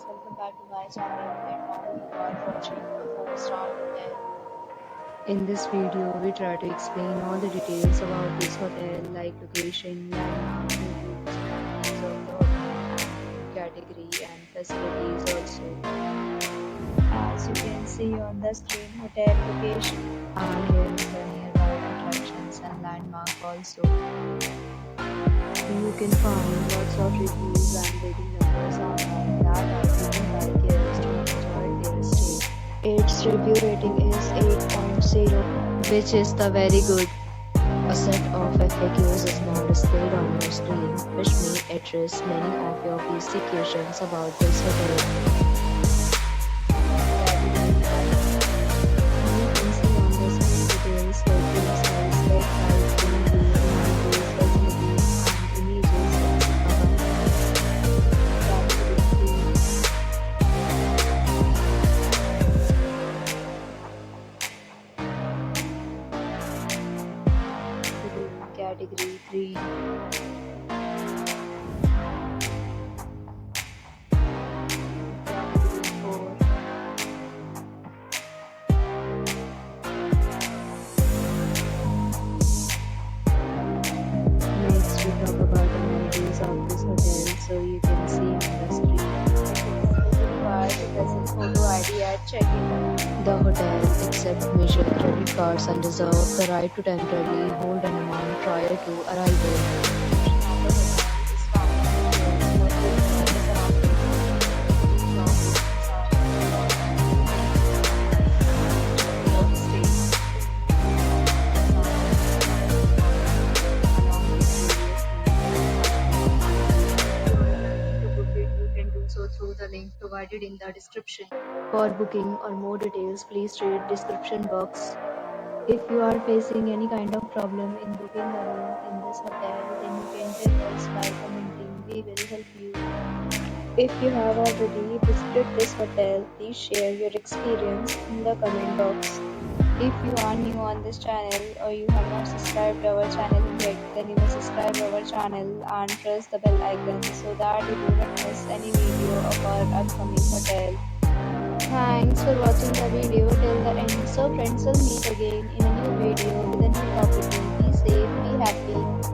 welcome back to my channel, and now you are watching a 4-star hotel. In this video, we try to explain all the details about this hotel, like location, landmarks, reviews, amenities of the hotel, category and facilities also. As you can see on the screen, hotel location, and here is the nearby attractions and landmark also. You can find lots of reviews and rating numbers online that are given by guests to enjoy their stay. Its review rating is 8.0, which is the very good. A set of FAQs is now displayed on your screen, which may address many of your basic questions about this hotel. Category 3. Category 4. Next, we talk about the amenities of this hotel, so you can see on the screen. It is required to present photo ID at check-in. The hotel accepts major credit cards and reserves the right to temporarily hold an amount prior to arrival. So through the link provided in the description. For booking or more details, please read description box. If you are facing any kind of problem in booking a room in this hotel, then you can tell us by commenting. We will help you. If you have already visited this hotel, please share your experience in the comment box. If you are new on this channel or you have not subscribed our channel yet, then you must subscribe our channel and press the bell icon so that you do not miss any video of our upcoming hotel. Thanks for watching the video till the end. So friends, will meet again in a new video with a new property. Be safe, be happy.